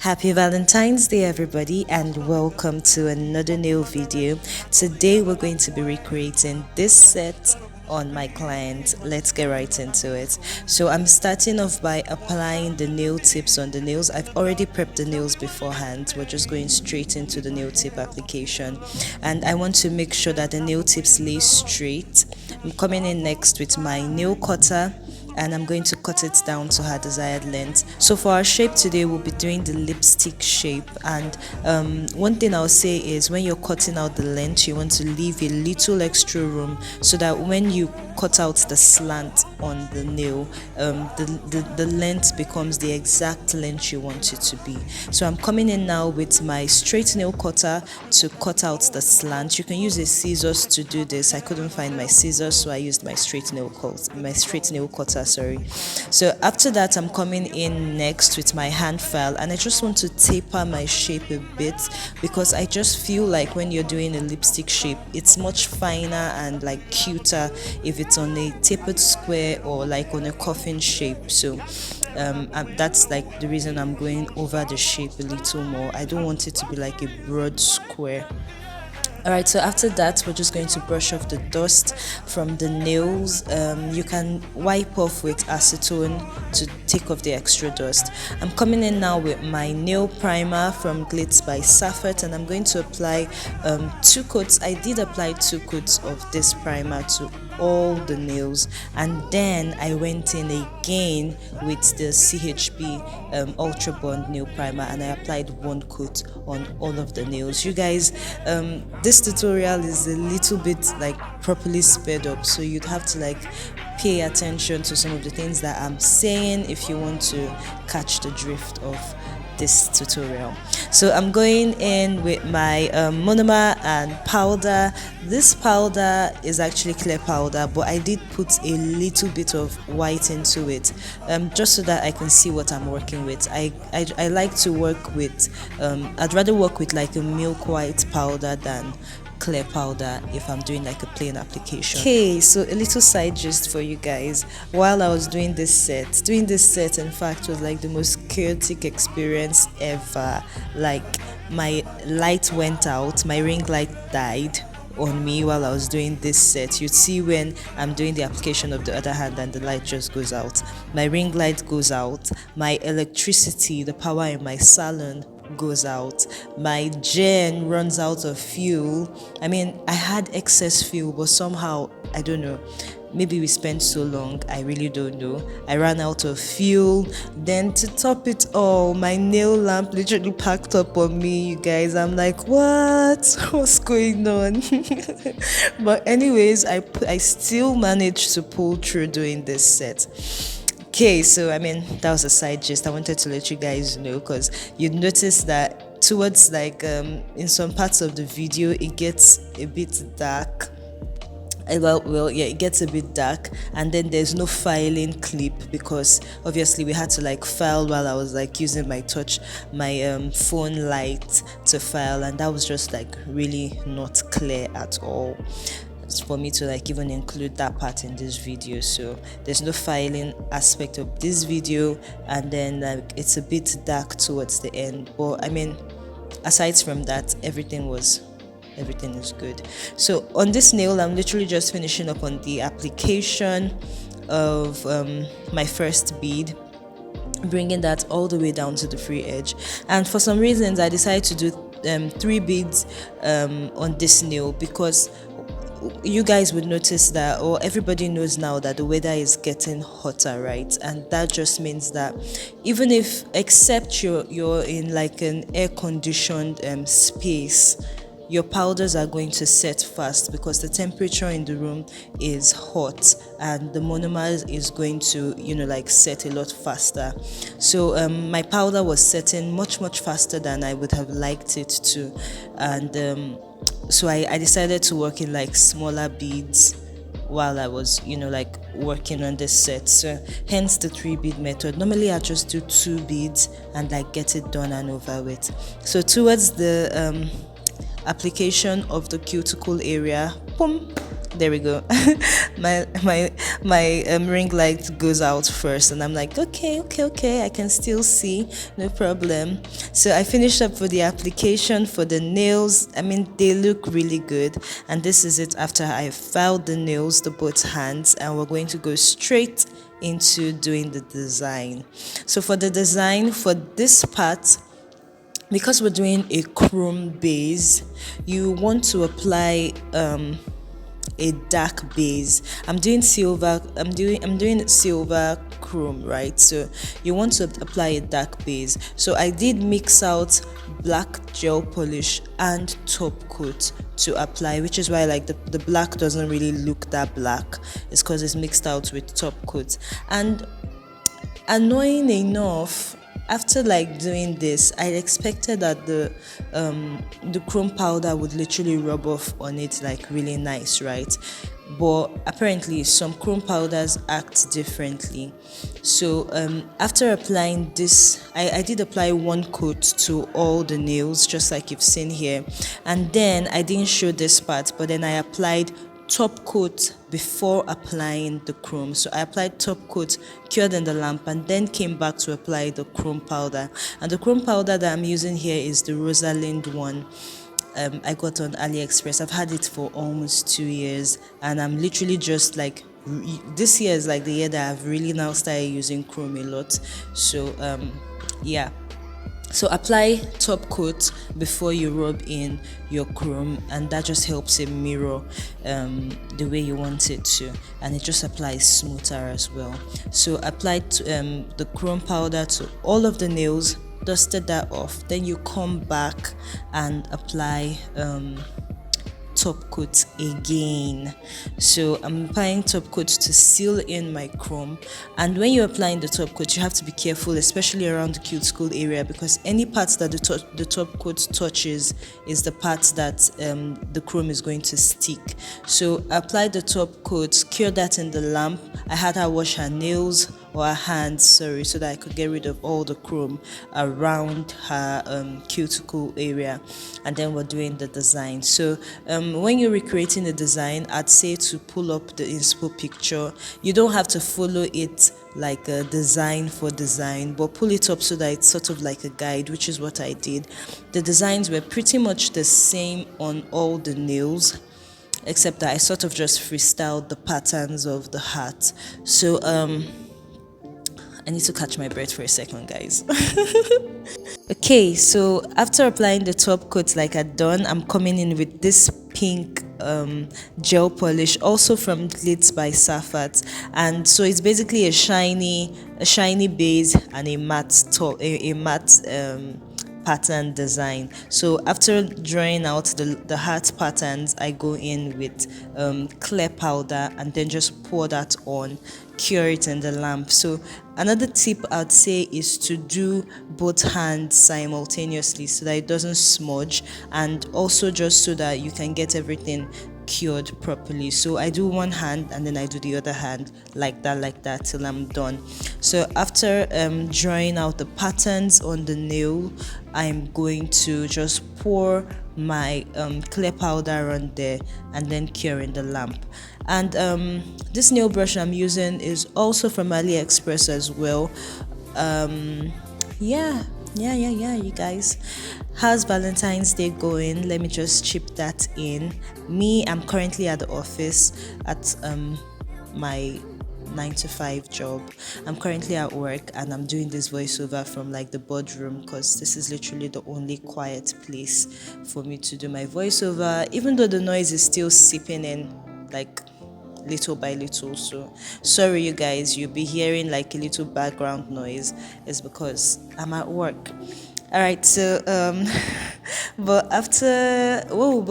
Happy Valentine's Day, everybody, and welcome to another nail video. Today, we're going to be recreating this set on my client. Let's get right into it. So I'm starting off by applying the nail tips on the nails. I've already prepped the nails beforehand. We're just going straight into the nail tip application, and I want to make sure that the nail tips lay straight. I'm coming in next with my nail cutter, and I'm going to cut it down to her desired length. So for our shape today, we'll be doing the lipstick shape. And one thing I'll say is when you're cutting out the length, you want to leave a little extra room so that when you cut out the slant on the nail, the length becomes the exact length you want it to be. So I'm coming in now with my straight nail cutter to cut out the slant. You can use a scissors to do this. I couldn't find my scissors, so I used my straight nail cutter. So after that, I'm coming in next with my hand file, and I just want to taper my shape a bit because I just feel like when you're doing a lipstick shape, it's much finer and like cuter if it's on a tapered square or like on a coffin shape. So that's like the reason I'm going over the shape a little more. I don't want it to be like a broad square. Alright, so after that, we're just going to brush off the dust from the nails. You can wipe off with acetone to take off the extra dust. I'm coming in now with my nail primer from Glitz by Saffet, and I'm going to apply 2 coats. I did apply 2 coats of this primer to all the nails, and then I went in again with the CHB Ultra Bond nail primer, and I applied 1 coat on all of the nails. You guys, this tutorial is a little bit like properly sped up, so you'd have to like pay attention to some of the things that I'm saying if you want to catch the drift of this tutorial. So I'm going in with my monomer and powder. This powder is actually clear powder, but I did put a little bit of white into it just so that I can see what I'm working with. I like to work with I'd rather work with like a milk white powder than clear powder if I'm doing like a plain application. Okay, so a little side gist for you guys. While I was doing this set in fact was like the most chaotic experience ever. Like my light went out, my ring light died on me while I was doing this set. You'd see when I'm doing the application of the other hand and the light just goes out. My ring light goes out, my electricity, the power in my salon goes out, my gen runs out of fuel. I mean, I had excess fuel, but somehow, I don't know, maybe we spent so long, I really don't know, I ran out of fuel. Then to top it all, my nail lamp literally packed up on me, you guys. I'm like, what's going on? But anyways, I still managed to pull through doing this set. Okay, so I mean, that was a side gist. I wanted to let you guys know because you'd notice that towards like in some parts of the video it gets a bit dark. Yeah, it gets a bit dark, and then there's no filing clip because obviously we had to like file while I was like using my phone light to file, and that was just like really not clear at all for me to like even include that part in this video. So there's no filing aspect of this video, and then like it's a bit dark towards the end, but I mean, aside from that, everything is good. So on this nail, I'm literally just finishing up on the application of my first bead, bringing that all the way down to the free edge. And for some reasons I decided to do 3 beads on this nail because you guys would notice that, or everybody knows now that the weather is getting hotter, right? And that just means that even if, except you're in like an air-conditioned space, your powders are going to set fast because the temperature in the room is hot, and the monomer is going to, like set a lot faster. So my powder was setting much faster than I would have liked it to, and so I decided to work in like smaller beads while I was like working on this set. So hence the 3 bead method. Normally I just do 2 beads and like get it done and over with. So towards the application of the cuticle area, boom, There we go. My ring light goes out first, and I'm like, okay, okay, okay, I can still see, no problem. So I finished up with the application for the nails. I mean, they look really good, and this is it after I filed the nails, the both hands, and we're going to go straight into doing the design. So for the design for this part, because we're doing a chrome base, you want to apply a dark base. I'm doing silver chrome, right? So you want to apply a dark base. So I did mix out black gel polish and top coat to apply, which is why like the black doesn't really look that black. It's because it's mixed out with top coat. And annoying enough, after like doing this, I expected that the chrome powder would literally rub off on it like really nice, right? But apparently some chrome powders act differently. So after applying this, I did apply one coat to all the nails, just like you've seen here. And then I didn't show this part, but then I applied top coat before applying the chrome. So I applied top coat, cured in the lamp, and then came back to apply the chrome powder. And the chrome powder that I'm using here is the Rosalind one. I got on AliExpress. I've had it for almost 2 years, and I'm literally just like, this year is like the year that I've really now started using chrome a lot. So yeah. So apply top coat before you rub in your chrome, and that just helps it mirror the way you want it to, and it just applies smoother as well. So apply the chrome powder to all of the nails, dusted that off, then you come back and apply top coat again. So I'm applying top coat to seal in my chrome, and when you're applying the top coat, you have to be careful, especially around the cuticle area, because any parts that the top coat touches is the parts that the chrome is going to stick. So apply the top coat, cure that in the lamp. I had her wash her nails or her hands, sorry, so that I could get rid of all the chrome around her cuticle area. And then we're doing the design. So when you're recreating the design, I'd say to pull up the inspo picture. You don't have to follow it like a design for design, but pull it up so that it's sort of like a guide, which is what I did. The designs were pretty much the same on all the nails, except that I sort of just freestyled the patterns of the heart. So I need to catch my breath for a second, guys. Okay, so after applying the top coat like I'd done, I'm coming in with this pink gel polish, also from Glitz by Safat. And so it's basically a shiny base and a matte top, a matte pattern design. So after drawing out the heart patterns, I go in with clear powder and then just pour that on, cure it in the lamp. So another tip I'd say is to do both hands simultaneously so that it doesn't smudge, and also just so that you can get everything cured properly. So I do one hand and then I do the other hand like that till I'm done. So after drawing out the patterns on the nail, I'm going to just pour my clear powder on there and then cure in the lamp. And this nail brush I'm using is also from AliExpress as well. Yeah, you guys. How's Valentine's Day going? Let me just chip that in. Me, I'm currently at the office at my 9 to 5 job. I'm currently at work and I'm doing this voiceover from like the boardroom, because this is literally the only quiet place for me to do my voiceover, even though the noise is still seeping in like little by little. So sorry you guys, you'll be hearing like a little background noise. It's because I'm at work. All right, so but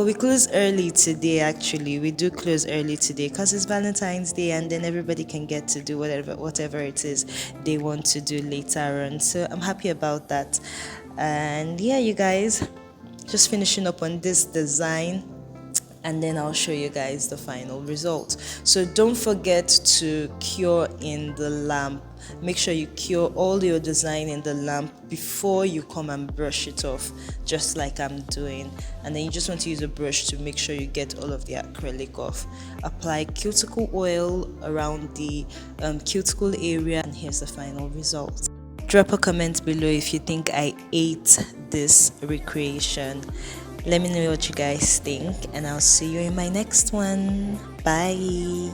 we close early today. Actually, we do close early today because it's Valentine's Day, and then everybody can get to do whatever it is they want to do later on. So I'm happy about that. And yeah, you guys, just finishing up on this design, and then I'll show you guys the final result. So don't forget to cure in the lamp make sure you cure all your design in the lamp before you come and brush it off, just like I'm doing. And then you just want to use a brush to make sure you get all of the acrylic off. Apply cuticle oil around the cuticle area, and here's the final result. Drop a comment below if you think I ate this recreation. Let me know what you guys think, and I'll see you in my next one. Bye.